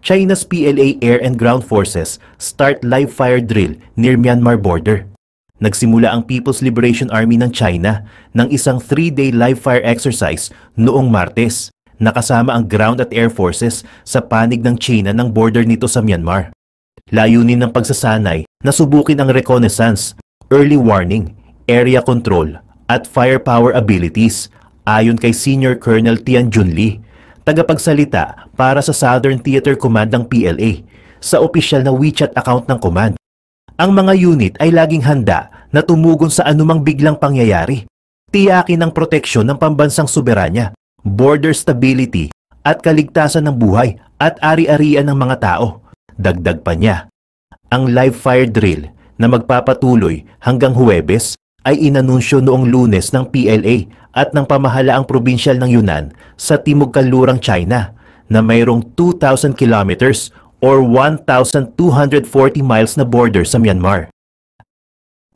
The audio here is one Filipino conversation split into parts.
China's PLA Air and Ground Forces start live fire drill near Myanmar border. Nagsimula ang People's Liberation Army ng China ng isang 3-day live fire exercise noong Martes, nakasama ang ground at air forces sa panig ng China ng border nito sa Myanmar. Layunin ng pagsasanay na subukin ang reconnaissance, early warning, area control at firepower abilities ayon kay Senior Colonel Tian Junli, tagapagsalita para sa Southern Theater Command ng PLA, sa opisyal na WeChat account ng command. Ang mga unit ay laging handa na tumugon sa anumang biglang pangyayari. Tiyakin ang proteksyon ng pambansang soberanya, border stability at kaligtasan ng buhay at ari-arian ng mga tao. Dagdag pa niya, ang live fire drill na magpapatuloy hanggang Huwebes ay inanunsyo noong Lunes ng PLA at ng pamahalaang probinsyal ng Yunnan sa Timog Kanlurang China na mayroong 2,000 kilometers or 1,240 miles na border sa Myanmar.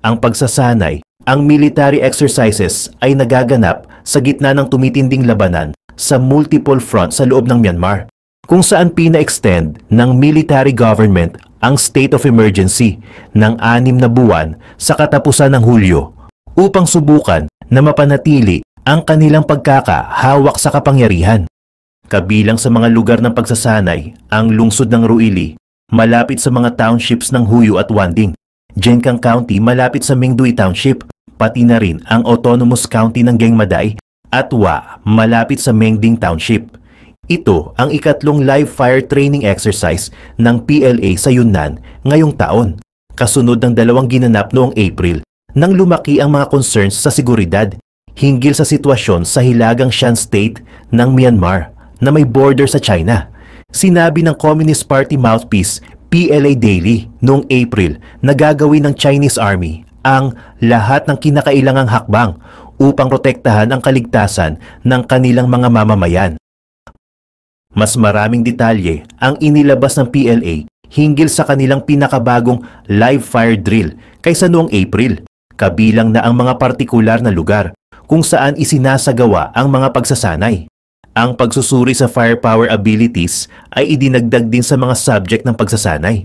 Ang pagsasanay, ang military exercises ay nagaganap sa gitna ng tumitinding labanan sa multiple fronts sa loob ng Myanmar, kung saan pina-extend ng military government ang state of emergency ng 6 na buwan sa katapusan ng Hulyo upang subukan na mapanatili ang kanilang pagkakahawak sa kapangyarihan. Kabilang sa mga lugar ng pagsasanay ang lungsod ng Ruili, malapit sa mga townships ng Huyu at Wanding, Jenkang County malapit sa Mingdui Township, pati na rin ang Autonomous County ng Gengmaday at Wa malapit sa Mengding Township. Ito ang ikatlong live fire training exercise ng PLA sa Yunnan ngayong taon, kasunod ng 2 ginanap noong April nang lumaki ang mga concerns sa seguridad hinggil sa sitwasyon sa hilagang Shan State ng Myanmar na may border sa China. Sinabi ng Communist Party mouthpiece PLA Daily noong April na gagawin ng Chinese Army ang lahat ng kinakailangang hakbang upang protektahan ang kaligtasan ng kanilang mga mamamayan. Mas maraming detalye ang inilabas ng PLA hinggil sa kanilang pinakabagong live fire drill kaysa noong April, kabilang na ang mga partikular na lugar kung saan isinasagawa ang mga pagsasanay. Ang pagsusuri sa firepower abilities ay idinagdag din sa mga subject ng pagsasanay.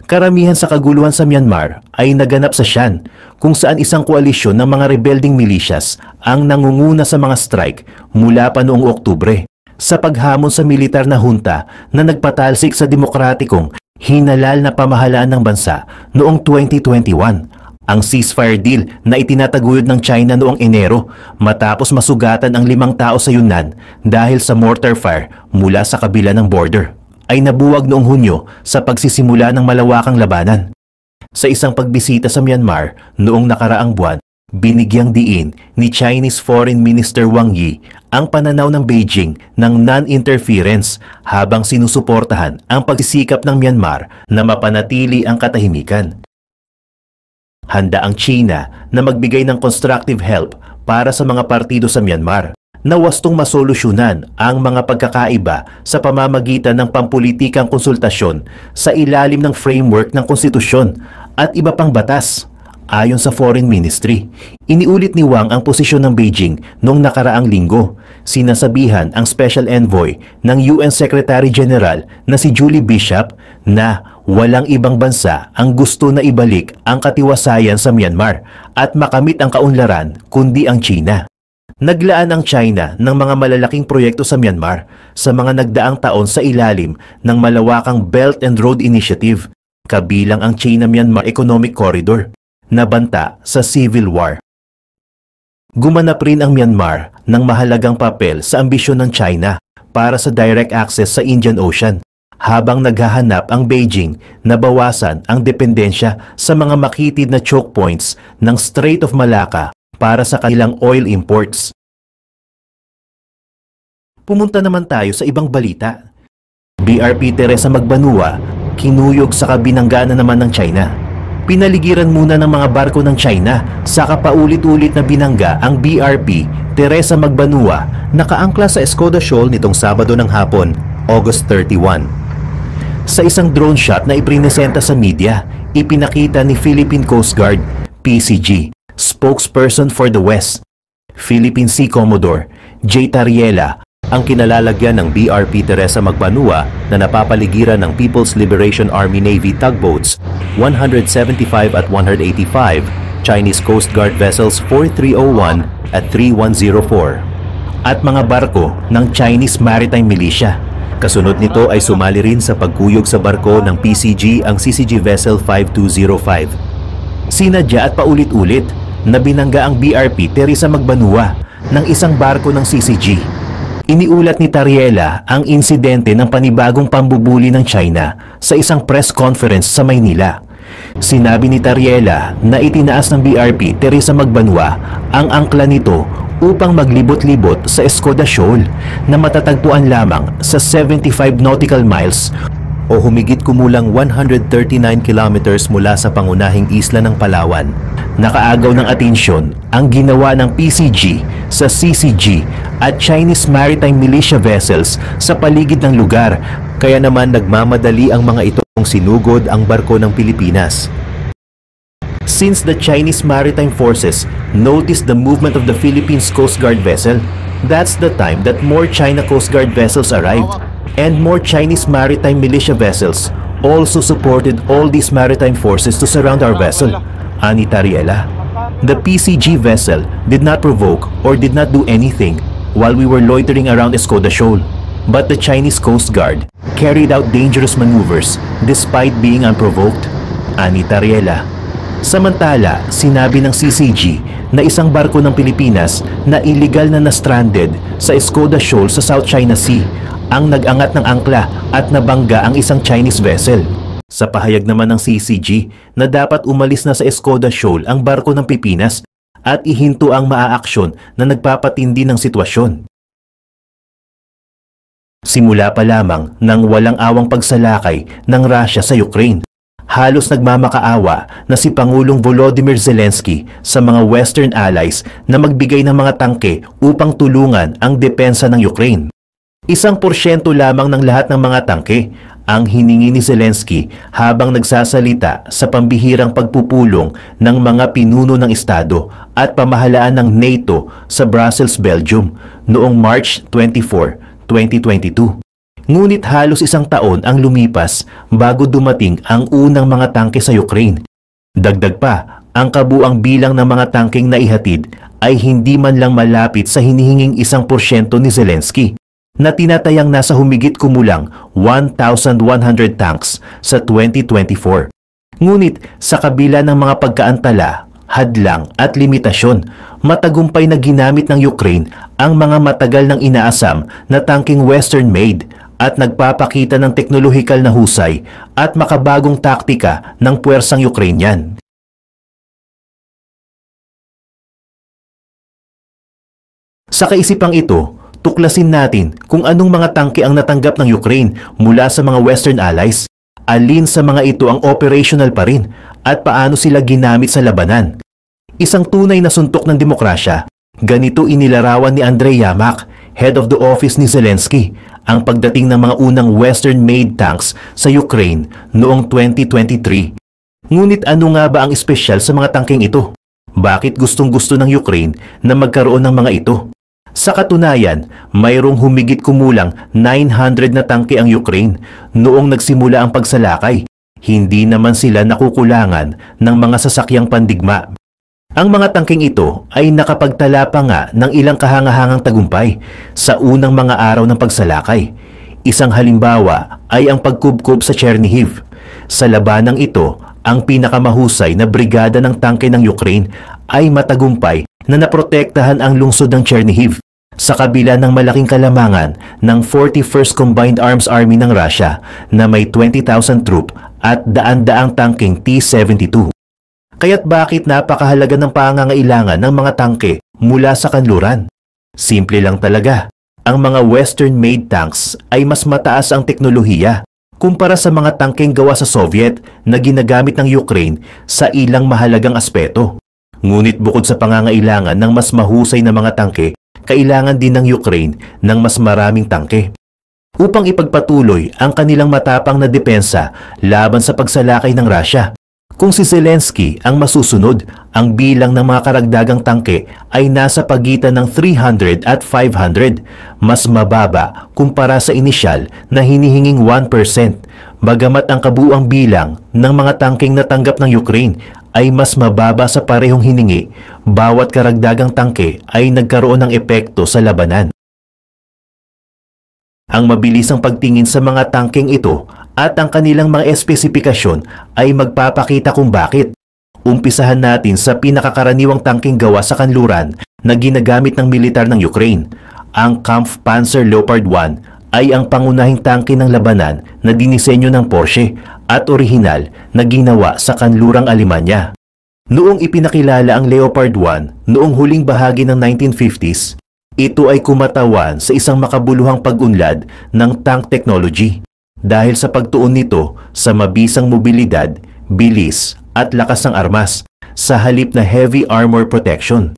Karamihan sa kaguluhan sa Myanmar ay naganap sa Shan, kung saan isang koalisyon ng mga rebelding militias ang nangunguna sa mga strike mula pa noong Oktubre sa paghamon sa militar na hunta na nagpatalsik sa demokratikong hinalal na pamahalaan ng bansa noong 2021. Ang ceasefire deal na itinataguyod ng China noong Enero matapos masugatan ang 5 tao sa Yunnan dahil sa mortar fire mula sa kabila ng border ay nabuwag noong Hunyo sa pagsisimula ng malawakang labanan. Sa isang pagbisita sa Myanmar noong nakaraang buwan, binigyang diin ni Chinese Foreign Minister Wang Yi ang pananaw ng Beijing ng non-interference habang sinusuportahan ang pagsisikap ng Myanmar na mapanatili ang katahimikan. Handa ang China na magbigay ng constructive help para sa mga partido sa Myanmar na wastong masolusyunan ang mga pagkakaiba sa pamamagitan ng pampulitikang konsultasyon sa ilalim ng framework ng konstitusyon at iba pang batas. Ayon sa Foreign Ministry, iniulit ni Wang ang posisyon ng Beijing noong nakaraang linggo. Sinasabihan ang Special Envoy ng UN Secretary General na si Julie Bishop na walang ibang bansa ang gusto na ibalik ang katiwasayan sa Myanmar at makamit ang kaunlaran kundi ang China. Naglaan ang China ng mga malalaking proyekto sa Myanmar sa mga nagdaang taon sa ilalim ng malawakang Belt and Road Initiative, kabilang ang China-Myanmar Economic Corridor na banta sa civil war. Gumanap rin ang Myanmar ng mahalagang papel sa ambisyon ng China para sa direct access sa Indian Ocean, habang naghahanap ang Beijing na bawasan ang dependensya sa mga makitid na choke points ng Strait of Malacca para sa kanilang oil imports. Pumunta naman tayo sa ibang balita. BRP Teresa Magbanua kinuyog sa kabinanggaan na naman ng China. Pinaligiran muna ng mga barko ng China saka paulit-ulit na binangga ang BRP Teresa Magbanua nakaangkla sa Escoda Shoal nitong Sabado ng hapon, August 31. Sa isang drone shot na iprinesenta sa media, ipinakita ni Philippine Coast Guard, PCG, spokesperson for the West, Philippine Sea Commodore J. Tariela ang kinalalagyan ng BRP Teresa Magbanua na napapaligiran ng People's Liberation Army Navy tugboats 175 at 185, Chinese Coast Guard vessels 4301 at 3104, at mga barko ng Chinese Maritime Militia. Kasunod nito ay sumali rin sa pagkuyog sa barko ng PCG ang CCG Vessel 5205. Sinadya at paulit-ulit na binangga ang BRP Teresa Magbanua ng isang barko ng CCG. Iniulat ni Tariela ang insidente ng panibagong pambubuli ng China sa isang press conference sa Maynila. Sinabi ni Tariela na itinaas ng BRP Teresa Magbanua ang angkla nito upang maglibot-libot sa Escoda Shoal na matatagpuan lamang sa 75 nautical miles o humigit kumulang 139 kilometers mula sa pangunahing isla ng Palawan. Nakaagaw ng atensyon ang ginawa ng PCG sa CCG at Chinese Maritime Militia vessels sa paligid ng lugar, kaya naman nagmamadali ang mga itong sinugod ang barko ng Pilipinas. Since the Chinese Maritime Forces noticed the movement of the Philippines Coast Guard vessel, that's the time that more China Coast Guard vessels arrived, and more Chinese Maritime Militia vessels also supported all these maritime forces to surround our vessel, ani Tariela. The PCG vessel did not provoke or did not do anything while we were loitering around Escoda Shoal, but the Chinese Coast Guard carried out dangerous maneuvers despite being unprovoked, ani Tariela. Samantala, sinabi ng CCG na isang barko ng Pilipinas na illegal na na-stranded sa Escoda Shoal sa South China Sea ang nag-angat ng angkla at nabangga ang isang Chinese vessel. Sa pahayag naman ng CCG na dapat umalis na sa Escoda Shoal ang barko ng Pilipinas at ihinto ang maaaksyon na nagpapatindi ng sitwasyon. Simula pa lamang ng walang awang pagsalakay ng Russia sa Ukraine, halos nagmamakaawa na si Pangulong Volodymyr Zelensky sa mga Western allies na magbigay ng mga tangke upang tulungan ang depensa ng Ukraine. 1% lamang ng lahat ng mga tangke ang hiningi ni Zelensky habang nagsasalita sa pambihirang pagpupulong ng mga pinuno ng Estado at pamahalaan ng NATO sa Brussels, Belgium noong March 24, 2022. Ngunit halos 1 taon ang lumipas bago dumating ang unang mga tangke sa Ukraine. Dagdag pa, ang kabuang bilang ng mga tangkeng naihatid ay hindi man lang malapit sa hinihinging 1% ni Zelensky, na tinatayang nasa humigit kumulang 1,100 tanks sa 2024. Ngunit sa kabila ng mga pagkaantala, hadlang at limitasyon, matagumpay na ginamit ng Ukraine ang mga matagal nang inaasam na tangking Western-made at nagpapakita ng teknolohikal na husay at makabagong taktika ng puwersang Ukrainian. Sa kaisipang ito, tuklasin natin kung anong mga tangke ang natanggap ng Ukraine mula sa mga Western allies, alin sa mga ito ang operational pa rin, at paano sila ginamit sa labanan. Isang tunay na suntok ng demokrasya. Ganito inilarawan ni Andrei Yamak, head of the office ni Zelensky, ang pagdating ng mga unang Western-made tanks sa Ukraine noong 2023. Ngunit ano nga ba ang espesyal sa mga tangkeng ito? Bakit gustong-gusto ng Ukraine na magkaroon ng mga ito? Sa katunayan, mayroong humigit kumulang 900 na tangke ang Ukraine noong nagsimula ang pagsalakay. Hindi naman sila nakukulangan ng mga sasakyang pandigma. Ang mga tangkeng ito ay nakapagtala pa nga ng ilang kahangahangang tagumpay sa unang mga araw ng pagsalakay. Isang halimbawa ay ang pagkubkob sa Chernihiv. Sa labanang ito, ang pinakamahusay na brigada ng tangke ng Ukraine ay matagumpay na naprotektahan ang lungsod ng Chernihiv sa kabila ng malaking kalamangan ng 41st Combined Arms Army ng Russia na may 20,000 troop at daan-daang tangkeng T-72. Kaya't bakit napakahalaga ng pangangailangan ng mga tangke mula sa kanluran? Simple lang talaga. Ang mga Western-made tanks ay mas mataas ang teknolohiya kumpara sa mga tangkeng gawa sa Soviet na ginagamit ng Ukraine sa ilang mahalagang aspeto. Ngunit bukod sa pangangailangan ng mas mahusay na mga tangke, kailangan din ng Ukraine ng mas maraming tangke upang ipagpatuloy ang kanilang matapang na depensa laban sa pagsalakay ng Russia. Kung si Zelensky ang masusunod, ang bilang ng mga karagdagang tangke ay nasa pagitan ng 300 at 500, mas mababa kumpara sa inisyal na hinihinging 1%. Bagamat ang kabuuang bilang ng mga tangkeng natanggap ng Ukraine ay mas mababa sa parehong hiningi, bawat karagdagang tangke ay nagkaroon ng epekto sa labanan. Ang mabilisang pagtingin sa mga tangkeng ito at ang kanilang mga espesipikasyon ay magpapakita kung bakit. Umpisahan natin sa pinakakaraniwang tangkeng gawa sa kanluran na ginagamit ng militar ng Ukraine. Ang Kampfpanzer Leopard 1 ay ang pangunahing tangke ng labanan na dinisenyo ng Porsche at orihinal na ginawa sa kanlurang Alemanya. Noong ipinakilala ang Leopard 1 noong huling bahagi ng 1950s, ito ay kumatawan sa isang makabuluhang pag-unlad ng tank technology dahil sa pagtuon nito sa mabisang mobilidad, bilis at lakas ng armas sa halip na heavy armor protection.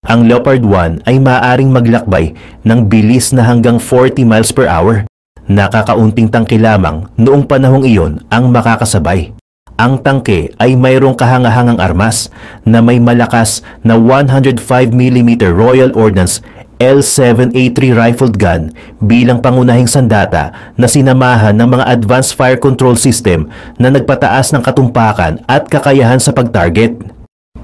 Ang Leopard 1 ay maaaring maglakbay ng bilis na hanggang 40 miles per hour. Nakakaunting tangke lamang noong panahong iyon ang makakasabay. Ang tangke ay mayroong kahangahangang armas na may malakas na 105mm Royal Ordnance L7A3 rifled gun bilang pangunahing sandata na sinamahan ng mga advanced fire control system na nagpataas ng katumpakan at kakayahan sa pag-target.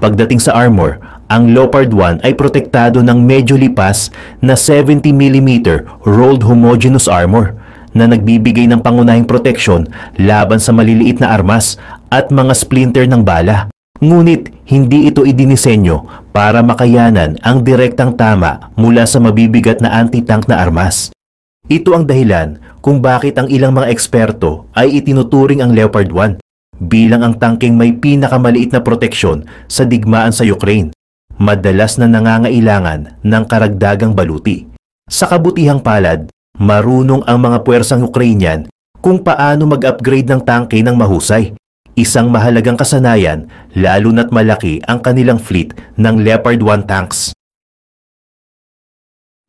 Pagdating sa armor, ang Leopard 1 ay protektado ng medyo lipas na 70mm rolled homogeneous armor na nagbibigay ng pangunahing proteksyon laban sa maliliit na armas at mga splinter ng bala. Ngunit hindi ito idinisenyo para makayanan ang direktang tama mula sa mabibigat na anti-tank na armas. Ito ang dahilan kung bakit ang ilang mga eksperto ay itinuturing ang Leopard 1 bilang ang tangkeng may pinakamaliit na proteksyon sa digmaan sa Ukraine, madalas na nangangailangan ng karagdagang baluti. Sa kabutihang palad, marunong ang mga puwersang Ukrainian kung paano mag-upgrade ng tangke ng mahusay. Isang mahalagang kasanayan lalo na't malaki ang kanilang fleet ng Leopard 1 tanks.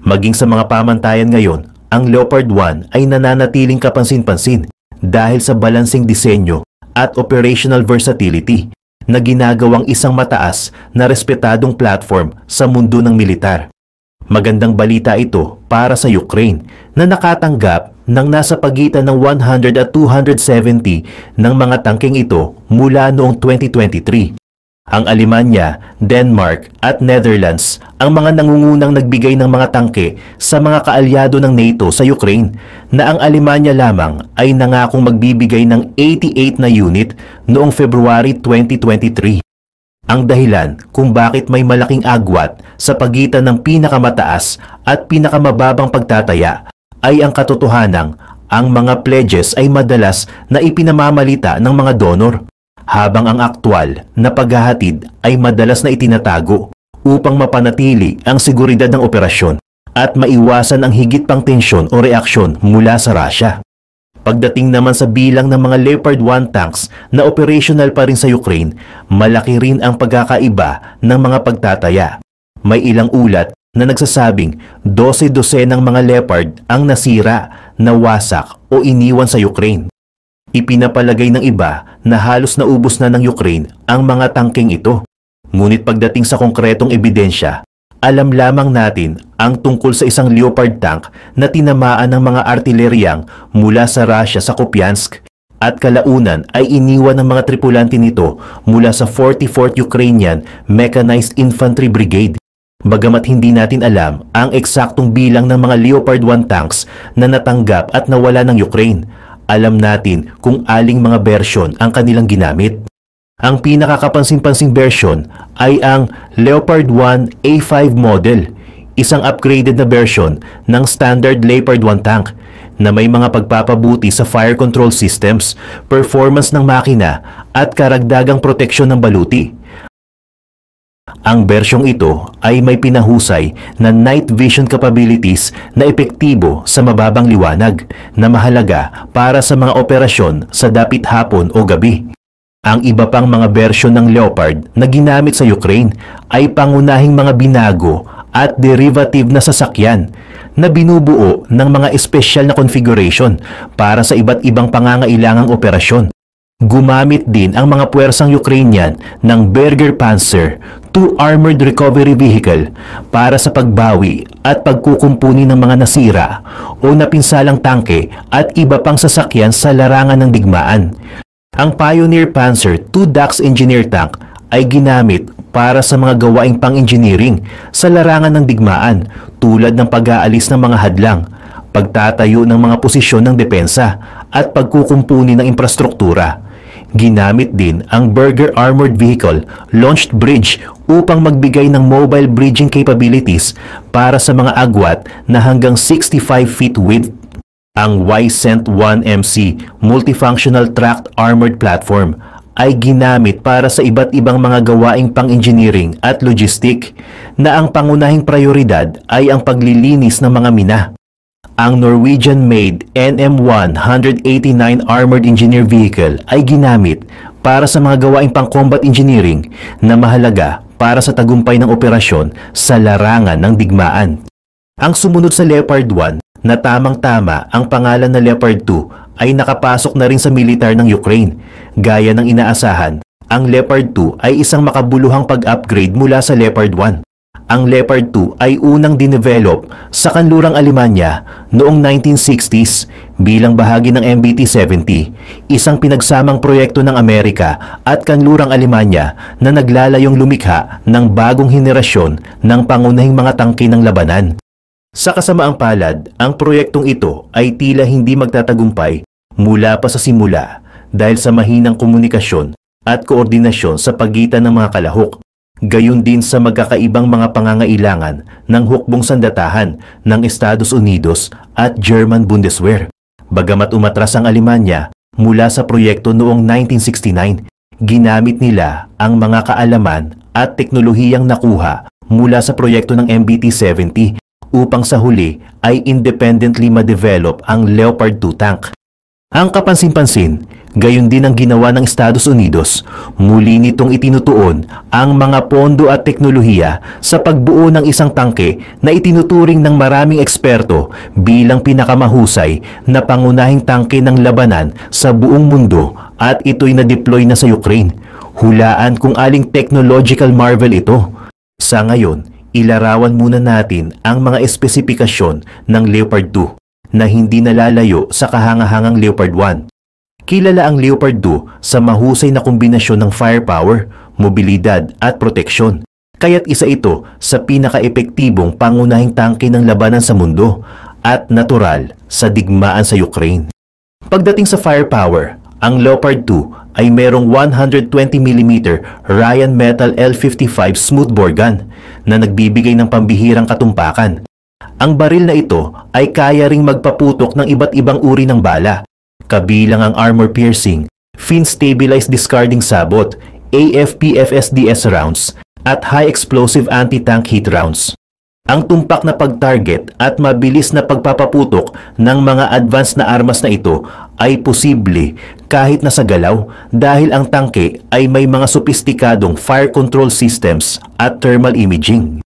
Maging sa mga pamantayan ngayon, ang Leopard 1 ay nananatiling kapansin-pansin dahil sa balansing disenyo at operational versatility na ginagawang isang mataas na respetadong platform sa mundo ng militar. Magandang balita ito para sa Ukraine na nakatanggap ng nasa pagitan ng 100 at 270 ng mga tangkeng ito mula noong 2023. Ang Alemanya, Denmark at Netherlands ang mga nangungunang nagbigay ng mga tangke sa mga kaalyado ng NATO sa Ukraine na ang Alemanya lamang ay nangakong magbibigay ng 88 na unit noong February 2023. Ang dahilan kung bakit may malaking agwat sa pagitan ng pinakamataas at pinakamababang pagtataya ay ang katotohanang ang mga pledges ay madalas na ipinamamalita ng mga donor, habang ang aktwal na paghahatid ay madalas na itinatago upang mapanatili ang seguridad ng operasyon at maiwasan ang higit pang tensyon o reaksyon mula sa Russia. Pagdating naman sa bilang ng mga Leopard 1 tanks na operational pa rin sa Ukraine, malaki rin ang pagkakaiba ng mga pagtataya. May ilang ulat na nagsasabing 12 ng mga Leopard ang nasira, nawasak o iniwan sa Ukraine. Ipinapalagay ng iba na halos naubos na ng Ukraine ang mga tangkeng ito. Ngunit pagdating sa konkretong ebidensya, alam lamang natin ang tungkol sa isang Leopard tank na tinamaan ng mga artileryang mula sa Russia sa Kupiansk at kalaunan ay iniwan ng mga tripulante nito mula sa 44th Ukrainian Mechanized Infantry Brigade. Bagamat hindi natin alam ang eksaktong bilang ng mga Leopard 1 tanks na natanggap at nawala ng Ukraine, alam natin kung aling mga bersyon ang kanilang ginamit. Ang pinakakapansin-pansing version ay ang Leopard 1 A5 model, isang upgraded na version ng standard Leopard 1 tank na may mga pagpapabuti sa fire control systems, performance ng makina at karagdagang proteksyon ng baluti. Ang bersyong ito ay may pinahusay na night vision capabilities na epektibo sa mababang liwanag na mahalaga para sa mga operasyon sa dapit hapon o gabi. Ang iba pang mga bersyon ng Leopard na ginamit sa Ukraine ay pangunahing mga binago at derivative na sasakyan na binubuo ng mga espesyal na configuration para sa iba't ibang pangangailangang operasyon. Gumamit din ang mga puwersang Ukrainian ng Berger Panzer II Armored Recovery Vehicle para sa pagbawi at pagkukumpuni ng mga nasira o napinsalang tangke at iba pang sasakyan sa larangan ng digmaan. Ang Pioneer Panzer II Dax Engineer Tank ay ginamit para sa mga gawaing pang-engineering sa larangan ng digmaan tulad ng pag-aalis ng mga hadlang, pagtatayo ng mga posisyon ng depensa at pagkukumpuni ng infrastruktura. Ginamit din ang Berger Armored Vehicle Launched Bridge upang magbigay ng mobile bridging capabilities para sa mga agwat na hanggang 65 feet width. Ang YCENT-1MC Multifunctional Tracked Armored Platform ay ginamit para sa iba't ibang mga gawaing pang-engineering at logistic na ang pangunahing prioridad ay ang paglilinis ng mga mina. Ang Norwegian-made NM189 Armored Engineer Vehicle ay ginamit para sa mga gawaing pang-combat engineering na mahalaga para sa tagumpay ng operasyon sa larangan ng digmaan. Ang sumunod sa Leopard 1 na tamang-tama ang pangalan na Leopard 2 ay nakapasok na rin sa militar ng Ukraine. Gaya ng inaasahan, ang Leopard 2 ay isang makabuluhang pag-upgrade mula sa Leopard 1. Ang Leopard 2 ay unang dinevelop sa kanlurang Alemanya noong 1960s bilang bahagi ng MBT-70, isang pinagsamang proyekto ng Amerika at kanlurang Alemanya na naglalayong lumikha ng bagong henerasyon ng pangunahing mga tangke ng labanan. Sa kasamaang palad, ang proyektong ito ay tila hindi magtatagumpay mula pa sa simula dahil sa mahinang komunikasyon at koordinasyon sa pagitan ng mga kalahok. Gayon din sa magkakaibang mga pangangailangan ng hukbong sandatahan ng Estados Unidos at German Bundeswehr. Bagamat umatras ang Alemanya mula sa proyekto noong 1969, ginamit nila ang mga kaalaman at teknolohiyang nakuha mula sa proyekto ng MBT-70 upang sa huli ay independently ma-develop ang Leopard 2 tank. Ang kapansin-pansin, gayon din ang ginawa ng Estados Unidos. Muli nitong itinutuon ang mga pondo at teknolohiya sa pagbuo ng isang tangke na itinuturing ng maraming eksperto bilang pinakamahusay na pangunahing tangke ng labanan sa buong mundo at ito'y na-deploy na sa Ukraine. Hulaan kung aling technological marvel ito. Sa ngayon, ilarawan muna natin ang mga espesipikasyon ng Leopard 2 na hindi nalalayo sa kahangahangang Leopard 1. Kilala ang Leopard 2 sa mahusay na kombinasyon ng firepower, mobilidad at proteksyon. Kaya't isa ito sa pinaka-epektibong pangunahing tangke ng labanan sa mundo at natural sa digmaan sa Ukraine. Pagdating sa firepower, ang Leopard 2 ay merong 120mm Ryan Metal L55 smoothbore gun na nagbibigay ng pambihirang katumpakan. Ang baril na ito ay kaya ring magpaputok ng iba't ibang uri ng bala, kabilang ang armor-piercing, fin-stabilized discarding sabot, AFP-FSDS rounds, at high-explosive anti-tank heat rounds. Ang tumpak na pag-target at mabilis na pagpapaputok ng mga advanced na armas na ito ay posible kahit nasa galaw dahil ang tangke ay may mga sopistikadong fire control systems at thermal imaging.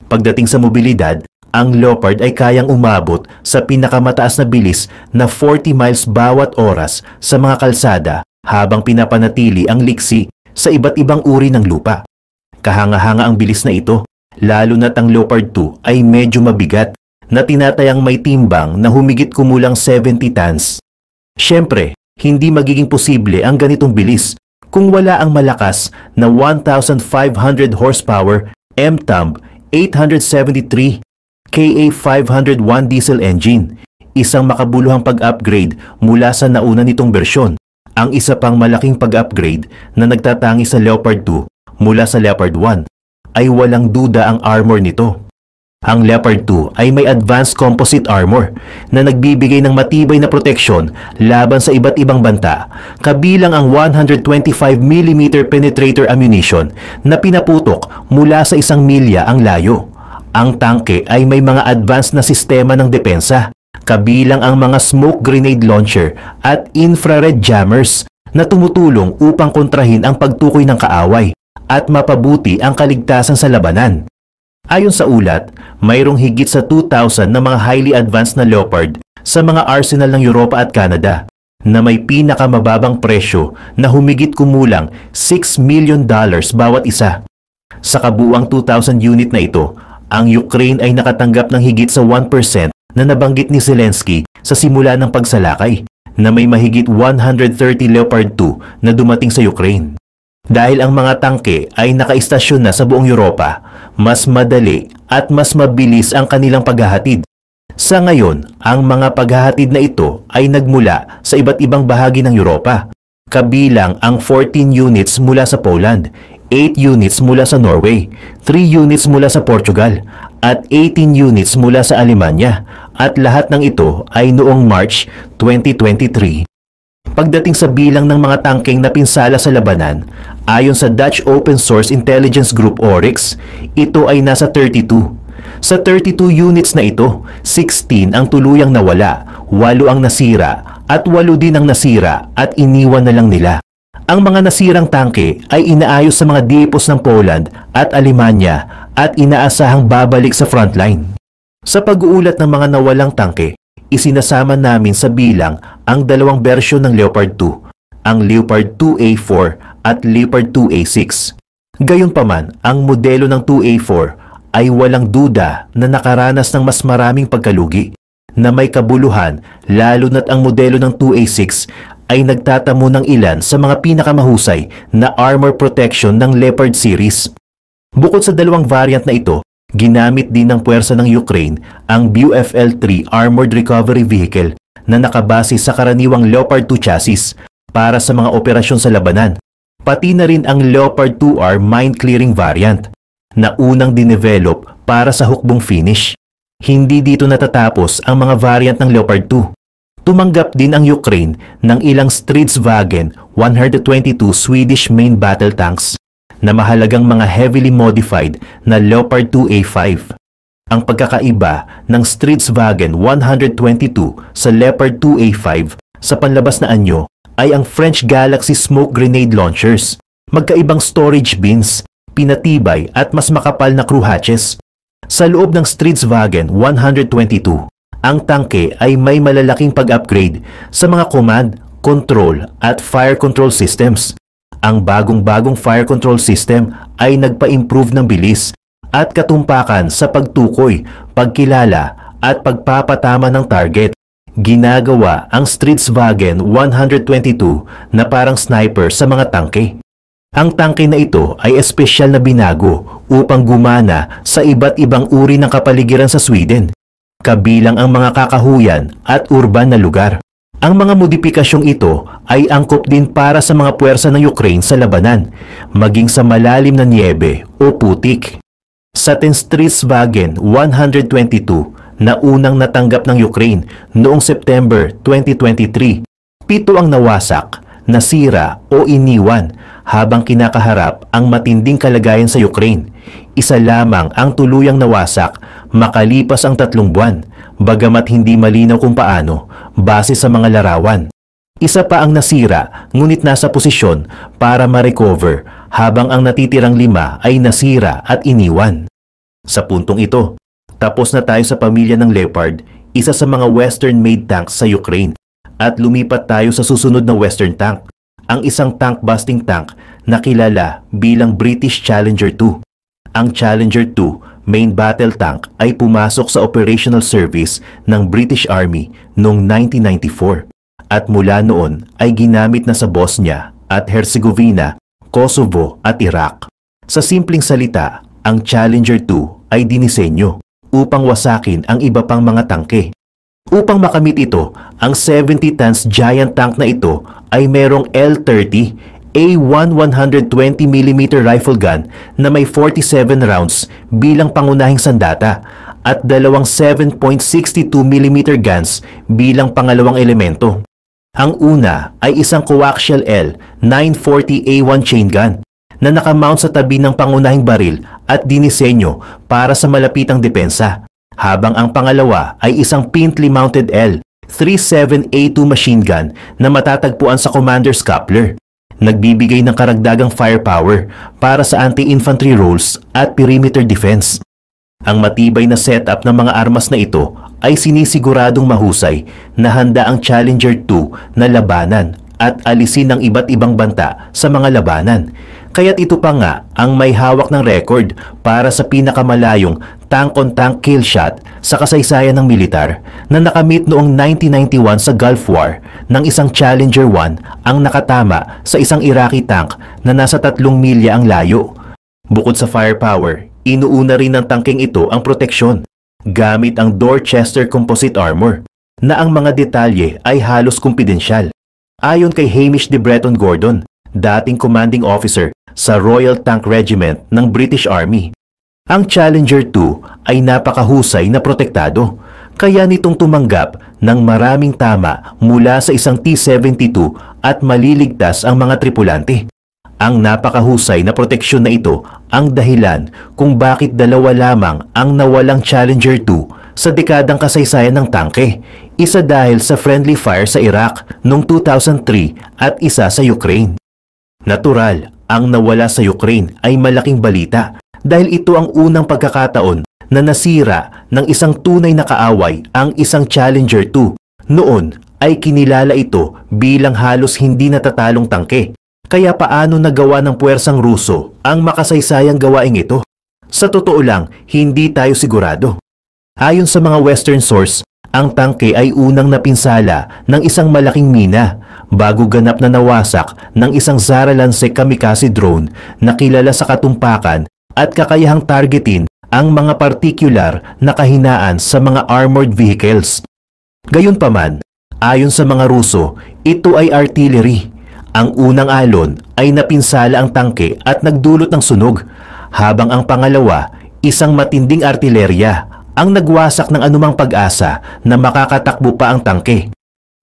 Pagdating sa mobilidad, ang Leopard ay kayang umabot sa pinakamataas na bilis na 40 miles bawat oras sa mga kalsada habang pinapanatili ang liksi sa iba't ibang uri ng lupa. Kahanga-hanga ang bilis na ito, lalo na't ang Leopard 2 ay medyo mabigat na tinatayang may timbang na humigit kumulang 70 tons. Siyempre, hindi magiging posible ang ganitong bilis kung wala ang malakas na 1,500 horsepower MTUM 873 KA501 diesel engine, isang makabuluhang pag-upgrade mula sa nauna nitong bersyon. Ang isa pang malaking pag-upgrade na nagtatangi sa Leopard 2 mula sa Leopard 1 ay walang duda ang armor nito. Ang Leopard 2 ay may advanced composite armor na nagbibigay ng matibay na proteksyon laban sa iba't ibang banta, kabilang ang 125mm penetrator ammunition na pinaputok mula sa 1 milya ang layo. Ang tangke ay may mga advanced na sistema ng depensa, kabilang ang mga smoke grenade launcher at infrared jammers na tumutulong upang kontrahin ang pagtukoy ng kaaway at mapabuti ang kaligtasan sa labanan. Ayon sa ulat, mayroong higit sa 2,000 na mga highly advanced na Leopard sa mga arsenal ng Europa at Canada. na may pinakamababang presyo na humigit kumulang $6 million bawat isa. Sa kabuuang 2,000 unit na ito, ang Ukraine ay nakatanggap ng higit sa 1% na nabanggit ni Zelensky sa simula ng pagsalakay, na may mahigit 130 Leopard 2 na dumating sa Ukraine. Dahil ang mga tangke ay nakaistasyon na sa buong Europa, mas madali at mas mabilis ang kanilang paghahatid. Sa ngayon, ang mga paghahatid na ito ay nagmula sa iba't ibang bahagi ng Europa, kabilang ang 14 units mula sa Poland, 8 units mula sa Norway, 3 units mula sa Portugal, at 18 units mula sa Alemanya, at lahat ng ito ay noong March 2023. Pagdating sa bilang ng mga tangkeng napinsala sa labanan, ayon sa Dutch Open Source Intelligence Group Oryx, ito ay nasa 32. Sa 32 units na ito, 16 ang tuluyang nawala, 8 ang nasira, at 8 din ang nasira at iniwan na lang nila. Ang mga nasirang tangke ay inaayos sa mga depots ng Poland at Alemanya at inaasahang babalik sa frontline. Sa pag-uulat ng mga nawalang tangke, isinasama namin sa bilang ang dalawang bersyon ng Leopard 2, ang Leopard 2A4 at Leopard 2A6. Gayunpaman, ang modelo ng 2A4 ay walang duda na nakaranas ng mas maraming pagkalugi, na may kabuluhan, lalo na't ang modelo ng 2A6 ay nagtatamo ng ilan sa mga pinakamahusay na armor protection ng Leopard series. Bukod sa dalawang variant na ito, ginamit din ng puwersa ng Ukraine ang BuFL-3 Armored Recovery Vehicle na nakabase sa karaniwang Leopard 2 chassis para sa mga operasyon sa labanan, pati na rin ang Leopard 2R Mine Clearing variant na unang dinevelop para sa hukbong finish. Hindi dito natatapos ang mga variant ng Leopard 2. Tumanggap din ang Ukraine ng ilang Stridsvagn 122 Swedish main battle tanks na mahalagang mga heavily modified na Leopard 2A5. Ang pagkakaiba ng Stridsvagn 122 sa Leopard 2A5 sa panlabas na anyo ay ang French Galaxy smoke grenade launchers, magkaibang storage bins, pinatibay at mas makapal na crew hatches. Sa loob ng Stridsvagn 122, ang tangke ay may malalaking pag-upgrade sa mga command, control at fire control systems. Ang bagong-bagong fire control system ay nagpa-improve ng bilis at katumpakan sa pagtukoy, pagkilala at pagpapatama ng target. Ginagawa ang Stridsvagn 122 na parang sniper sa mga tangke. Ang tangke na ito ay espesyal na binago upang gumana sa iba't ibang uri ng kapaligiran sa Sweden, kabilang ang mga kakahuyan at urban na lugar. Ang mga modipikasyong ito ay angkop din para sa mga puwersa ng Ukraine sa labanan, maging sa malalim na niebe o putik. Sa Stridsvagn 122 na unang natanggap ng Ukraine noong September 2023, 7 ang nawasak, nasira o iniwan habang kinakaharap ang matinding kalagayan sa Ukraine. Isa lamang ang tuluyang nawasak makalipas ang 3 buwan, bagamat hindi malinaw kung paano base sa mga larawan. Isa pa ang nasira ngunit nasa posisyon para ma-recover habang ang natitirang 5 ay nasira at iniwan. Sa puntong ito, tapos na tayo sa pamilya ng Leopard, isa sa mga Western-made tanks sa Ukraine, at lumipat tayo sa susunod na Western tank, ang isang tank-busting tank na kilala bilang British Challenger 2. Ang Challenger 2 main battle tank ay pumasok sa operational service ng British Army noong 1994 at mula noon ay ginamit na sa Bosnia at Herzegovina, Kosovo at Iraq. Sa simpleng salita, ang Challenger 2 ay dinisenyo upang wasakin ang iba pang mga tangke. Upang makamit ito, ang 70 tons giant tank na ito ay merong L30 A1 120mm rifle gun na may 47 rounds bilang pangunahing sandata at dalawang 7.62mm guns bilang pangalawang elemento. Ang una ay isang coaxial L940A1 chain gun na nakamount sa tabi ng pangunahing baril at dinisenyo para sa malapitang depensa, habang ang pangalawa ay isang pintly mounted L37A2 machine gun na matatagpuan sa commander's coupler. Nagbibigay ng karagdagang firepower para sa anti-infantry roles at perimeter defense. Ang matibay na setup ng mga armas na ito ay sinisiguradong mahusay na handa ang Challenger 2 na labanan at alisin ng iba't ibang banta sa mga labanan. Kaya't ito pa nga ang may hawak ng record para sa pinakamalayong tank-on-tank kill shot sa kasaysayan ng militar na nakamit noong 1991 sa Gulf War ng isang Challenger 1 ang nakatama sa isang Iraqi tank na nasa 3 milya ang layo. Bukod sa firepower, inuuna rin ng tangkeng ito ang proteksyon gamit ang Dorchester Composite Armor na ang mga detalye ay halos kumpidensyal. Ayon kay Hamish de Breton Gordon, dating commanding officer sa Royal Tank Regiment ng British Army, ang Challenger 2 ay napakahusay na protektado, kaya nitong tumanggap ng maraming tama mula sa isang T-72 at maliligtas ang mga tripulante. Ang napakahusay na proteksyon na ito ang dahilan kung bakit 2 lamang ang nawalang Challenger 2 sa dekadang kasaysayan ng tangke, isa dahil sa friendly fire sa Iraq noong 2003 at isa sa Ukraine. Natural, ang nawala sa Ukraine ay malaking balita dahil ito ang unang pagkakataon na nasira ng isang tunay na kaaway ang isang Challenger 2. Noon ay kinilala ito bilang halos hindi natatalong tangke. Kaya paano nagawa ng puwersang Ruso ang makasaysayang gawaing ito? Sa totoo lang, hindi tayo sigurado. Ayon sa mga Western source, ang tangke ay unang napinsala ng isang malaking mina bago ganap na nawasak ng isang Zara Lancet kamikaze drone na kilala sa katumpakan at kakayahang targetin ang mga partikular na kahinaan sa mga armored vehicles. Gayunpaman, ayon sa mga Ruso, ito ay artillery. Ang unang alon ay napinsala ang tangke at nagdulot ng sunog, habang ang pangalawa, isang matinding artilerya, ang nagwasak ng anumang pag-asa na makakatakbo pa ang tangke.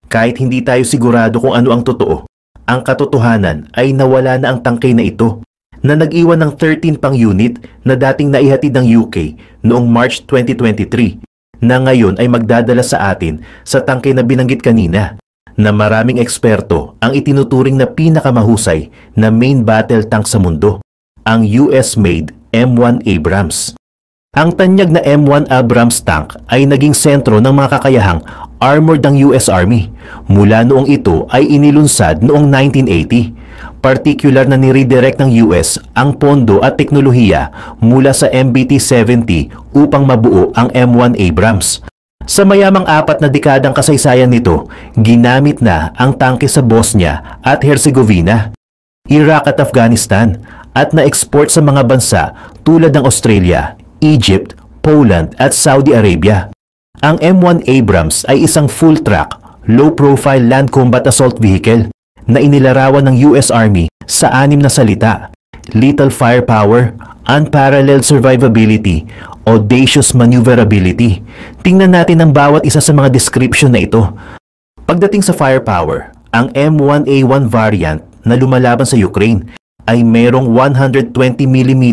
Kahit hindi tayo sigurado kung ano ang totoo, ang katotohanan ay nawala na ang tangke na ito, na nag-iwan ng 13 pang unit na dating naihatid ng UK noong March 2023, na ngayon ay magdadala sa atin sa tangke na binanggit kanina, na maraming eksperto ang itinuturing na pinakamahusay na main battle tank sa mundo, ang US-made M1 Abrams. Ang tanyag na M1 Abrams tank ay naging sentro ng mga kakayahang armored ng US Army mula noong ito ay inilunsad noong 1980. Partikular na niredirect ng US ang pondo at teknolohiya mula sa MBT-70 upang mabuo ang M1 Abrams. Sa mayamang 4 na dekadang kasaysayan nito, ginamit na ang tangke sa Bosnia at Herzegovina, Iraq at Afghanistan at na-export sa mga bansa tulad ng Australia, Egypt, Poland at Saudi Arabia. Ang M1 Abrams ay isang full-track, low-profile land combat assault vehicle na inilarawan ng US Army sa 6 na salita: lethal firepower, unparalleled survivability, audacious maneuverability. Tingnan natin ang bawat isa sa mga description na ito. Pagdating sa firepower, ang M1A1 variant na lumalaban sa Ukraine ay merong 120mm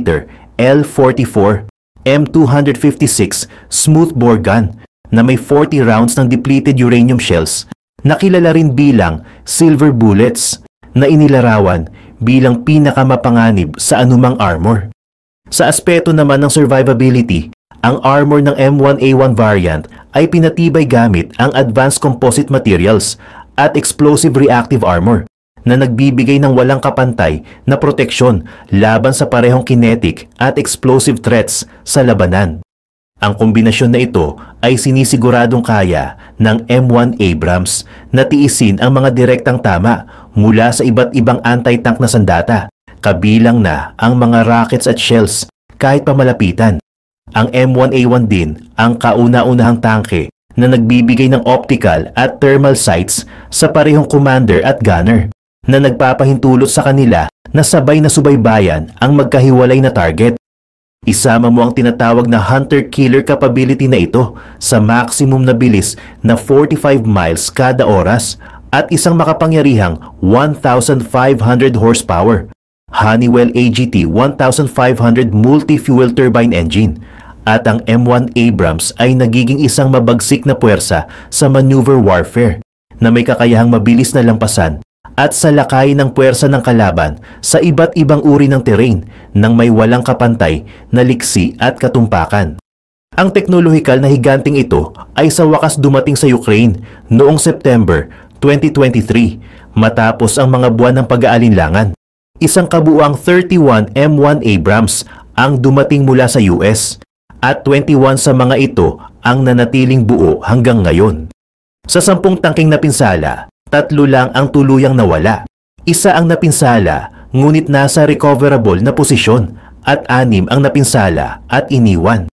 L44 M256 smoothbore gun na may 40 rounds ng depleted uranium shells na kilala rin bilang silver bullets na inilarawan bilang pinakamapanganib sa anumang armor. Sa aspeto naman ng survivability, ang armor ng M1A1 variant ay pinatibay gamit ang advanced composite materials at explosive reactive armor na nagbibigay ng walang kapantay na proteksyon laban sa parehong kinetic at explosive threats sa labanan. Ang kombinasyon na ito ay sinisiguradong kaya ng M1 Abrams na tiisin ang mga direktang tama mula sa iba't ibang anti-tank na sandata, kabilang na ang mga rockets at shells kahit pamalapitan. Ang M1A1 din ang kauna-unahang tangke na nagbibigay ng optical at thermal sights sa parehong commander at gunner na nagpapahintulot sa kanila na sabay na subaybayan ang magkahiwalay na target. Isama mo ang tinatawag na hunter-killer capability na ito sa maximum na bilis na 45 miles kada oras at isang makapangyarihang 1,500 horsepower Honeywell AGT 1,500 multi-fuel turbine engine. At ang M1 Abrams ay nagiging isang mabagsik na puwersa sa maneuver warfare na may kakayahang mabilis na lampasan at salakay ng puwersa ng kalaban sa iba't ibang uri ng terrain nang may walang kapantay na liksi at katumpakan. Ang teknolohikal na higanting ito ay sa wakas dumating sa Ukraine noong September 2023 matapos ang mga buwan ng pag-aalinlangan. Isang kabuuang 31 M1 Abrams ang dumating mula sa US at 21 sa mga ito ang nanatiling buo hanggang ngayon. Sa 10 tangking napinsala, 3 lang ang tuluyang nawala. Isa ang napinsala ngunit nasa recoverable na posisyon at 6 ang napinsala at iniwan.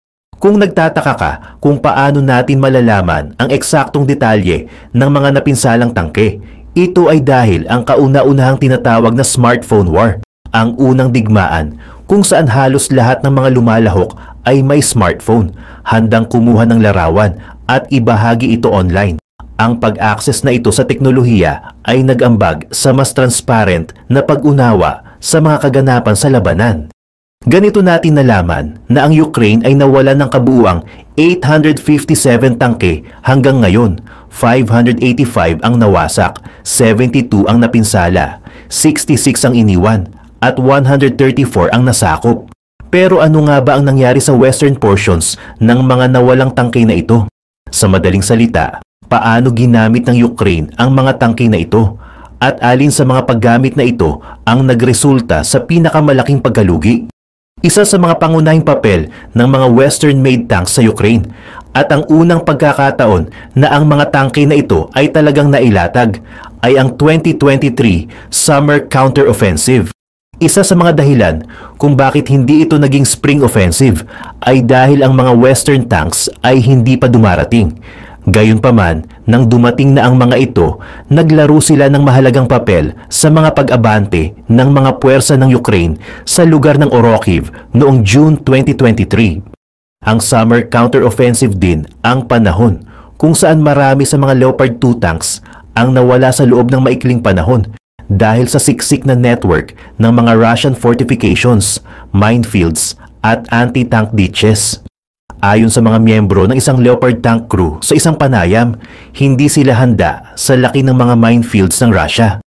Kung nagtataka ka kung paano natin malalaman ang eksaktong detalye ng mga napinsalang tangke, ito ay dahil ang kauna-unahang tinatawag na smartphone war, ang unang digmaan kung saan halos lahat ng mga lumalahok ay may smartphone, handang kumuha ng larawan at ibahagi ito online. Ang pag-access na ito sa teknolohiya ay nag-ambag sa mas transparent na pag-unawa sa mga kaganapan sa labanan. Ganito natin nalaman na ang Ukraine ay nawalan ng kabuuang 857 tangke hanggang ngayon. 585 ang nawasak, 72 ang napinsala, 66 ang iniwan, at 134 ang nasakop. Pero ano nga ba ang nangyari sa western portions ng mga nawalang tangke na ito? Sa madaling salita, paano ginamit ng Ukraine ang mga tangke na ito? At alin sa mga paggamit na ito ang nagresulta sa pinakamalaking pagkalugi? Isa sa mga pangunahing papel ng mga Western-made tanks sa Ukraine at ang unang pagkakataon na ang mga tangke na ito ay talagang nailatag ay ang 2023 Summer Counter-Offensive. Isa sa mga dahilan kung bakit hindi ito naging Spring Offensive ay dahil ang mga Western tanks ay hindi pa dumarating. Gayunpaman, nang dumating na ang mga ito, naglaro sila ng mahalagang papel sa mga pag-abante ng mga puwersa ng Ukraine sa lugar ng Orokhiv noong June 2023. Ang summer counter-offensive din ang panahon kung saan marami sa mga Leopard 2 tanks ang nawala sa loob ng maikling panahon dahil sa siksik na network ng mga Russian fortifications, minefields at anti-tank ditches. Ayon sa mga miyembro ng isang Leopard tank crew sa isang panayam, hindi sila handa sa laki ng mga minefields ng Russia.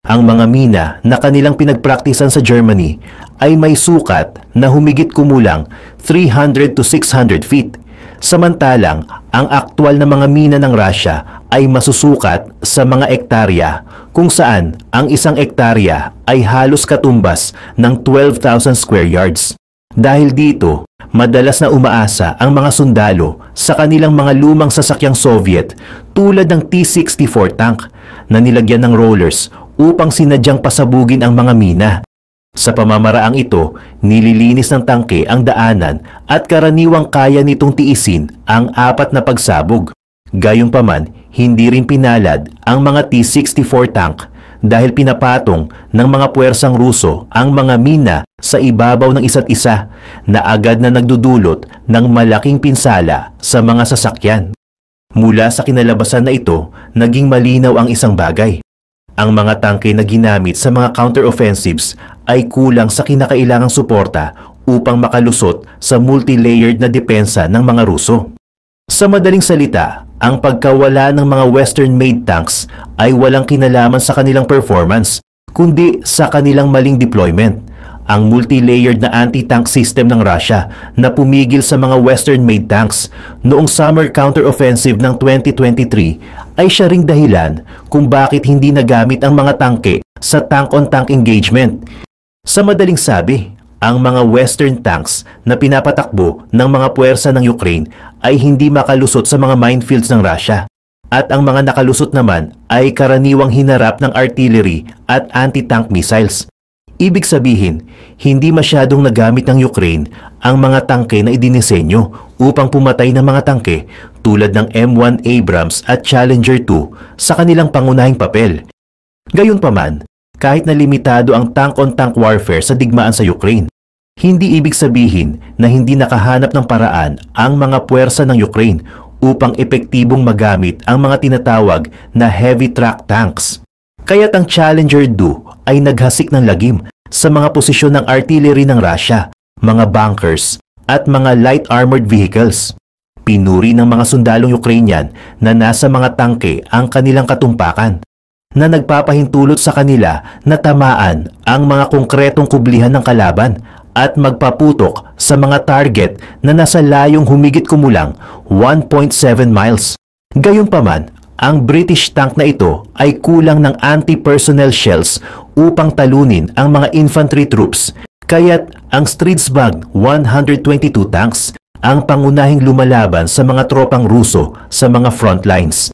Ang mga mina na kanilang pinagpraktisan sa Germany ay may sukat na humigit kumulang 300 to 600 feet. Samantalang, ang aktwal na mga mina ng Russia ay masusukat sa mga ektarya kung saan ang isang ektarya ay halos katumbas ng 12,000 square yards. Dahil dito, madalas na umaasa ang mga sundalo sa kanilang mga lumang sasakyang Soviet tulad ng T-64 tank na nilagyan ng rollers upang sinadyang pasabugin ang mga mina. Sa pamamaraang ito, nililinis ng tangke ang daanan at karaniwang kaya nitong tiisin ang 4 na pagsabog. Gayunpaman, hindi rin pinalad ang mga T-64 tank dahil pinapatong ng mga puwersang Ruso ang mga mina sa ibabaw ng isa't isa na agad na nagdudulot ng malaking pinsala sa mga sasakyan. Mula sa kinalabasan na ito, naging malinaw ang isang bagay. Ang mga tangke na ginamit sa mga counter-offensives ay kulang sa kinakailangang suporta upang makalusot sa multi-layered na depensa ng mga Ruso. Sa madaling salita, ang pagkawala ng mga Western-made tanks ay walang kinalaman sa kanilang performance, kundi sa kanilang maling deployment. Ang multi-layered na anti-tank system ng Russia na pumigil sa mga Western-made tanks noong summer counter-offensive ng 2023 ay siya ring dahilan kung bakit hindi nagamit ang mga tangke sa tank-on-tank engagement. Sa madaling sabi, ang mga Western tanks na pinapatakbo ng mga puwersa ng Ukraine ay hindi makalusot sa mga minefields ng Russia. At ang mga nakalusot naman ay karaniwang hinarap ng artillery at anti-tank missiles. Ibig sabihin, hindi masyadong nagamit ng Ukraine ang mga tangke na idinisenyo upang pumatay ng mga tangke tulad ng M1 Abrams at Challenger 2 sa kanilang pangunahing papel. Gayunpaman, kahit na limitado ang tank-on-tank warfare sa digmaan sa Ukraine, hindi ibig sabihin na hindi nakahanap ng paraan ang mga puwersa ng Ukraine upang epektibong magamit ang mga tinatawag na heavy track tanks. Kaya't ang Challenger 2 ay naghasik ng lagim sa mga posisyon ng artillery ng Russia, mga bunkers at mga light armored vehicles. Pinuri ng mga sundalong Ukrainian na nasa mga tangke ang kanilang katumpakan, na nagpapahintulot sa kanila na tamaan ang mga konkretong kublihan ng kalaban at magpaputok sa mga target na nasa layong humigit kumulang 1.7 miles. Gayunpaman, ang British tank na ito ay kulang ng anti-personnel shells upang talunin ang mga infantry troops, kaya't ang Stritsbag 122 tanks ang pangunahing lumalaban sa mga tropang Ruso sa mga front lines.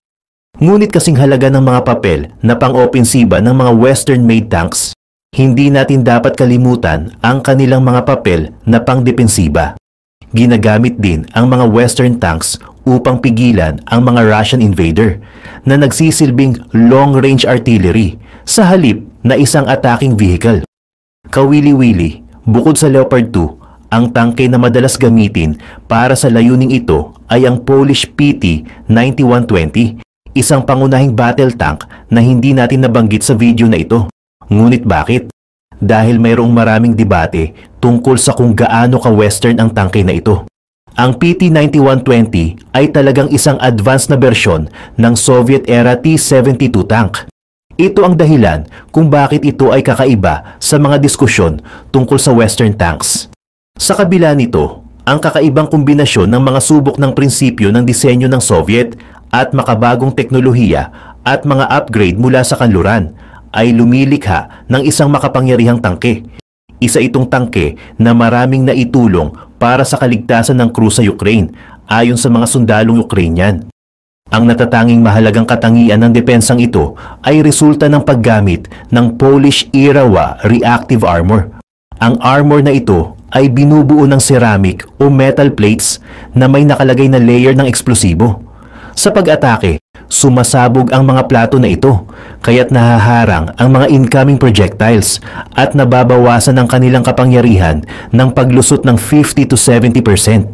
Ngunit kasing halaga ng mga papel na pang-opensiba ng mga Western-made tanks, hindi natin dapat kalimutan ang kanilang mga papel na pang-depensiba. Ginagamit din ang mga Western tanks upang pigilan ang mga Russian invader na nagsisilbing long-range artillery sa halip na isang attacking vehicle. Kawili-wili, bukod sa Leopard 2, ang tangke na madalas gamitin para sa layuning ito ay ang Polish PT-9120, isang pangunahing battle tank na hindi natin nabanggit sa video na ito. Ngunit bakit? Dahil mayroong maraming debate tungkol sa kung gaano ka-Western ang tangke na ito. Ang PT-9120 ay talagang isang advanced na bersyon ng Soviet-era T-72 tank. Ito ang dahilan kung bakit ito ay kakaiba sa mga diskusyon tungkol sa Western tanks. Sa kabila nito, ang kakaibang kombinasyon ng mga subok ng prinsipyo ng disenyo ng Soviet at makabagong teknolohiya at mga upgrade mula sa kanluran ay lumilikha ng isang makapangyarihang tangke. Isa itong tangke na maraming naitulong para sa kaligtasan ng crew sa Ukraine ayon sa mga sundalong Ukrainian. Ang natatanging mahalagang katangian ng depensang ito ay resulta ng paggamit ng Polish Irawa reactive armor. Ang armor na ito ay binubuo ng ceramic o metal plates na may nakalagay na layer ng eksplosibo. Sa pag-atake, sumasabog ang mga plato na ito, kaya't nahaharang ang mga incoming projectiles at nababawasan ang kanilang kapangyarihan ng paglusot ng 50 to 70%.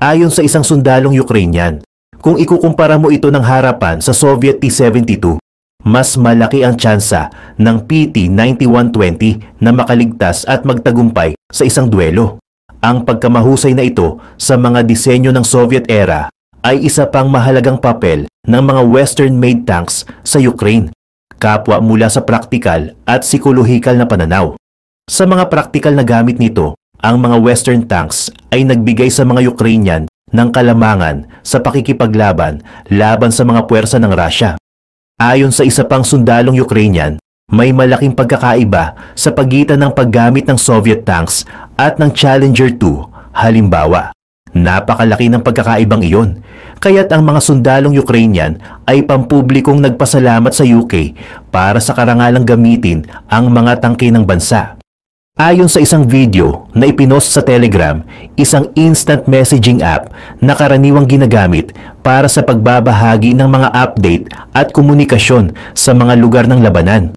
Ayon sa isang sundalong Ukrainian, kung ikukumpara mo ito ng harapan sa Soviet T-72, mas malaki ang tsansa ng PT-9120 na makaligtas at magtagumpay sa isang duelo. Ang pagkamahusay na ito sa mga disenyo ng Soviet era ay isa pang mahalagang papel ng mga Western-made tanks sa Ukraine, kapwa mula sa praktikal at psikolohikal na pananaw. Sa mga praktikal na gamit nito, ang mga Western tanks ay nagbigay sa mga Ukrainian ng kalamangan sa pakikipaglaban laban sa mga puwersa ng Russia. Ayon sa isa pang sundalong Ukrainian, may malaking pagkakaiba sa pagitan ng paggamit ng Soviet tanks at ng Challenger 2. Halimbawa, napakalaki ng pagkakaibang iyon, kaya't ang mga sundalong Ukrainian ay pampublikong nagpasalamat sa UK para sa karangalang gamitin ang mga tangke ng bansa. Ayon sa isang video na ipinost sa Telegram, isang instant messaging app na karaniwang ginagamit para sa pagbabahagi ng mga update at komunikasyon sa mga lugar ng labanan.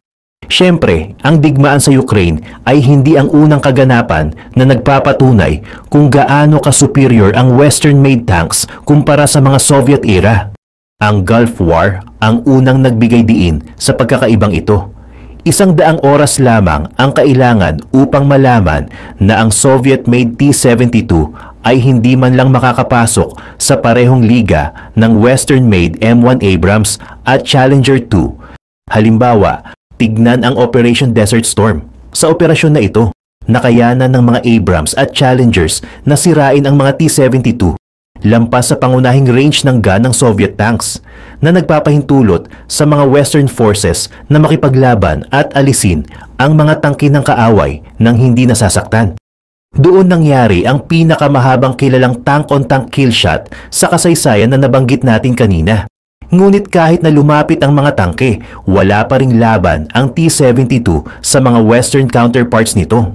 Siyempre, ang digmaan sa Ukraine ay hindi ang unang kaganapan na nagpapatunay kung gaano ka-superior ang Western-made tanks kumpara sa mga Soviet era. Ang Gulf War ang unang nagbigay diin sa pagkakaibang ito. 100 oras lamang ang kailangan upang malaman na ang Soviet-made T-72 ay hindi man lang makakapasok sa parehong liga ng Western-made M1 Abrams at Challenger 2. Halimbawa, tignan ang Operation Desert Storm. Sa operasyon na ito, nakayanan ng mga Abrams at Challengers na sirain ang mga T-72, lampas sa pangunahing range ng gun ng Soviet tanks, na nagpapahintulot sa mga Western forces na makipaglaban at alisin ang mga tangke ng kaaway nang hindi nasasaktan. Doon nangyari ang pinakamahabang kilalang tank-on-tank kill shot sa kasaysayan na nabanggit natin kanina. Ngunit kahit na lumapit ang mga tangke, wala pa ring laban ang T-72 sa mga Western counterparts nito.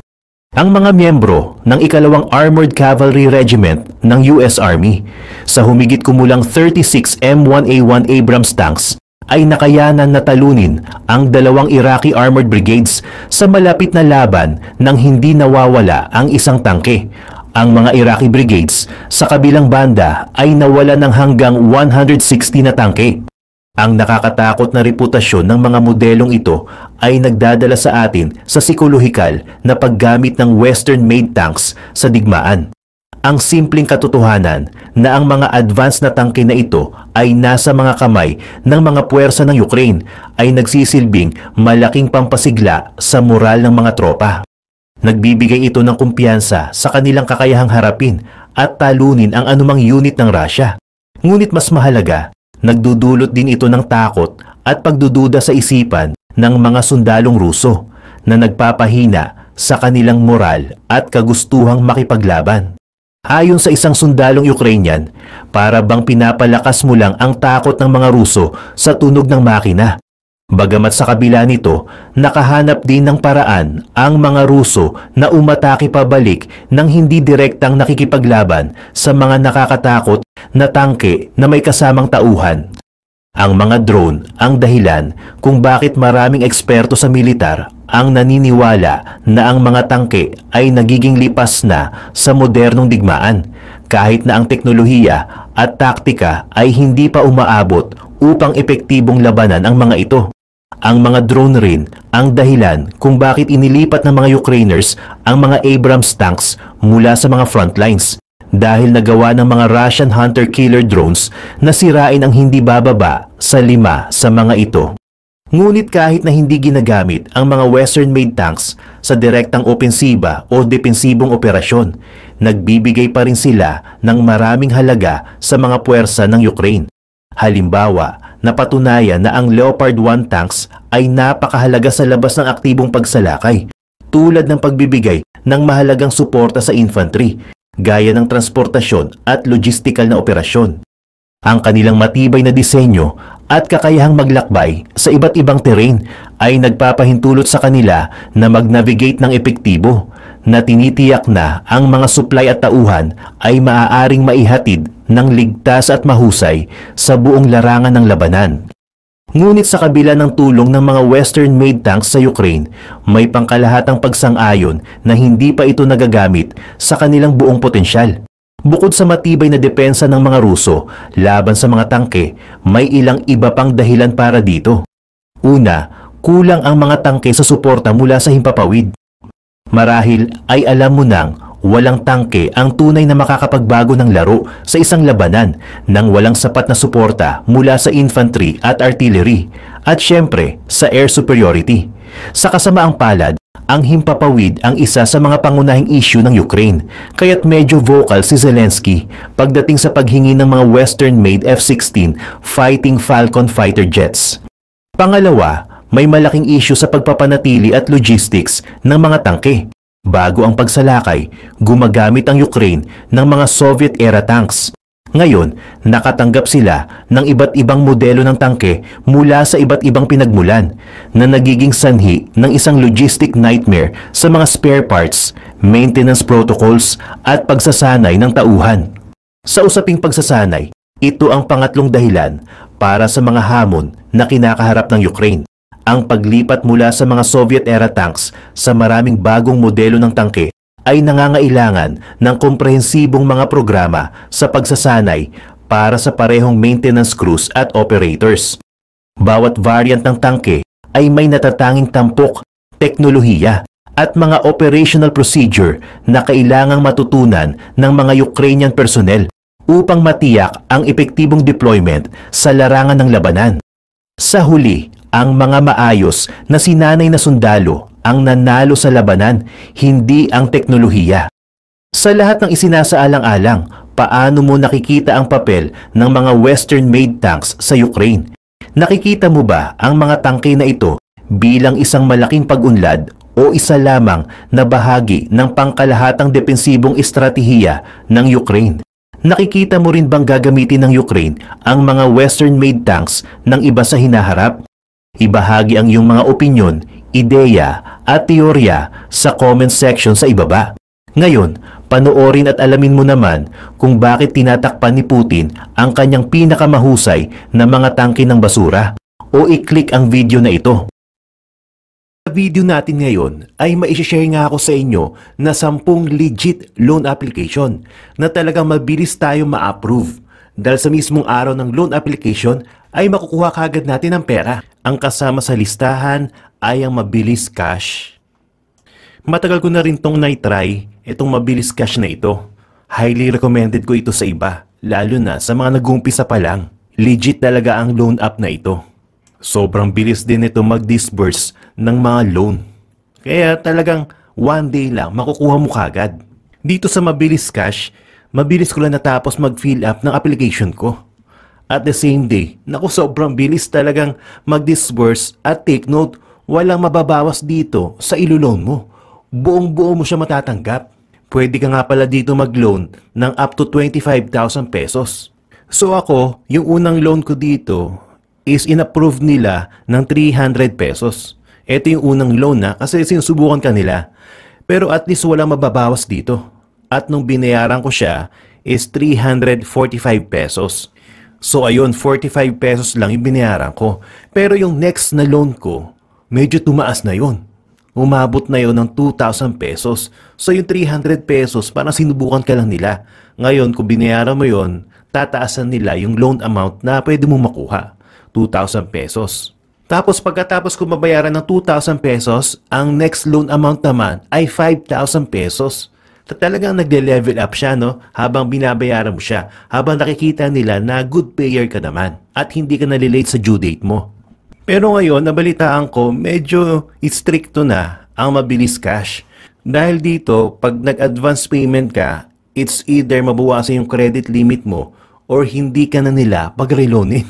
Ang mga miyembro ng ikalawang Armored Cavalry Regiment ng US Army sa humigit kumulang 36 M1A1 Abrams tanks ay nakayanan na talunin ang dalawang Iraqi Armored Brigades sa malapit na laban nang hindi nawawala ang isang tangke. Ang mga Iraqi Brigades sa kabilang banda ay nawala ng hanggang 160 na tangke. Ang nakakatakot na reputasyon ng mga modelong ito ay nagdadala sa atin sa psikolohikal na paggamit ng Western-made tanks sa digmaan. Ang simpleng katotohanan na ang mga advanced na tangke na ito ay nasa mga kamay ng mga puwersa ng Ukraine ay nagsisilbing malaking pampasigla sa moral ng mga tropa. Nagbibigay ito ng kumpiyansa sa kanilang kakayahang harapin at talunin ang anumang unit ng Russia. Ngunit mas mahalaga, nagdudulot din ito ng takot at pagdududa sa isipan ng mga sundalong Ruso na nagpapahina sa kanilang moral at kagustuhang makipaglaban. Ayon sa isang sundalong Ukrainian, para bang pinapalakas mo lang ang takot ng mga Ruso sa tunog ng makina. Bagamat sa kabila nito, nakahanap din ng paraan ang mga Ruso na umatake pabalik ng hindi direktang nakikipaglaban sa mga nakakatakot na tangke na may kasamang tauhan. Ang mga drone ang dahilan kung bakit maraming eksperto sa militar ang naniniwala na ang mga tangke ay nagiging lipas na sa modernong digmaan kahit na ang teknolohiya at taktika ay hindi pa umaabot upang epektibong labanan ang mga ito. Ang mga drone rin ang dahilan kung bakit inilipat ng mga Ukrainers ang mga Abrams tanks mula sa mga frontlines dahil nagawa ng mga Russian hunter-killer drones na sirain ang hindi bababa sa 5 sa mga ito. Ngunit kahit na hindi ginagamit ang mga Western-made tanks sa direktang opensiba o depensibong operasyon, nagbibigay pa rin sila ng maraming halaga sa mga puwersa ng Ukraine. Halimbawa, napatunayan na ang Leopard 1 tanks ay napakahalaga sa labas ng aktibong pagsalakay, tulad ng pagbibigay ng mahalagang suporta sa infantry, gaya ng transportasyon at logistical na operasyon. Ang kanilang matibay na disenyo at kakayahang maglakbay sa iba't ibang terrain ay nagpapahintulot sa kanila na mag-navigate ng epektibo, na tinitiyak na ang mga supply at tauhan ay maaaring maihatid ng ligtas at mahusay sa buong larangan ng labanan. Ngunit sa kabila ng tulong ng mga Western-made tanks sa Ukraine, may pangkalahatang pagsang-ayon na hindi pa ito nagagamit sa kanilang buong potensyal. Bukod sa matibay na depensa ng mga Ruso laban sa mga tangke, may ilang iba pang dahilan para dito. Una, kulang ang mga tangke sa suporta mula sa himpapawid. Marahil ay alam mo nang walang tangke ang tunay na makakapagbago ng laro sa isang labanan nang walang sapat na suporta mula sa infantry at artillery at syempre sa air superiority. Sa kasamaang palad, ang himpapawid ang isa sa mga pangunahing issue ng Ukraine, kaya't medyo vocal si Zelensky pagdating sa paghingi ng mga Western-made F-16 Fighting Falcon fighter jets. Pangalawa, may malaking issue sa pagpapanatili at logistics ng mga tangke. Bago ang pagsalakay, gumagamit ang Ukraine ng mga Soviet-era tanks. Ngayon, nakatanggap sila ng iba't ibang modelo ng tangke mula sa iba't ibang pinagmulan na nagiging sanhi ng isang logistic nightmare sa mga spare parts, maintenance protocols at pagsasanay ng tauhan. Sa usaping pagsasanay, ito ang pangatlong dahilan para sa mga hamon na kinakaharap ng Ukraine. Ang paglipat mula sa mga Soviet-era tanks sa maraming bagong modelo ng tangke ay nangangailangan ng komprehensibong mga programa sa pagsasanay para sa parehong maintenance crews at operators. Bawat variant ng tangke ay may natatanging tampok, teknolohiya at mga operational procedure na kailangang matutunan ng mga Ukrainian personnel upang matiyak ang epektibong deployment sa larangan ng labanan. Sa huli, ang mga maayos na sinanay na sundalo ang nanalo sa labanan, hindi ang teknolohiya. Sa lahat ng isinasaalang-alang, paano mo nakikita ang papel ng mga Western-made tanks sa Ukraine? Nakikita mo ba ang mga tangke na ito bilang isang malaking pag-unlad o isa lamang na bahagi ng pangkalahatang depensibong estratehiya ng Ukraine? Nakikita mo rin bang gagamitin ng Ukraine ang mga Western-made tanks ng iba sa hinaharap? Ibahagi ang iyong mga opinyon, ideya at teorya sa comment section sa ibaba. Ngayon, panoorin at alamin mo naman kung bakit tinatakpan ni Putin ang kanyang pinakamahusay na mga tangke ng basura, o i-click ang video na ito. Sa video natin ngayon ay maishishare nga ako sa inyo na 10 legit loan application na talagang mabilis tayo ma-approve. Dahil sa mismong araw ng loan application ay makukuha kagad natin ang pera. Ang kasama sa listahan ay ang mabilis cash. Matagal ko na rin tong na-try itong mabilis cash na ito. Highly recommended ko ito sa iba, lalo na sa mga nag-uumpisa pa lang. Legit talaga ang loan app na ito. Sobrang bilis din ito mag-disburse ng mga loan. Kaya talagang one day lang makukuha mo kagad. Dito sa Mabilis Cash, mabilis ko lang natapos mag-fill up ng application ko. At the same day, naku sobrang bilis talagang mag-disburse at take note, walang mababawas dito sa ilo-loan mo. Buong-buo mo siya matatanggap. Pwede ka nga pala dito mag-loan ng up to 25,000 pesos. So ako, yung unang loan ko dito is in-approve nila ng 300 pesos. Ito yung unang loan na kasi sinusubukan ka nila. Pero at least walang mababawas dito. At nung binayaran ko siya is 345 pesos. So ayun, 45 pesos lang yung binayaran ko. Pero yung next na loan ko, medyo tumaas na yon. Umabot na yon ng 2,000 pesos. So yung 300 pesos, parang sinubukan ka lang nila. Ngayon, kung binayaran mo yon, tataasan nila yung loan amount na pwede mong makuha. 2,000 pesos. Tapos pagkatapos ko mabayaran ng 2,000 pesos, ang next loan amount naman ay 5,000 pesos. Talagang nagle-level up siya, no? Habang binabayaran mo siya, habang nakikita nila na good payer ka naman at hindi ka nalilate sa due date mo. Pero ngayon, nabalitaan ko, medyo stricto na ang Mabilis Cash. Dahil dito, pag nag-advance payment ka, it's either mabawasan yung credit limit mo or hindi ka na nila pag-reloanin.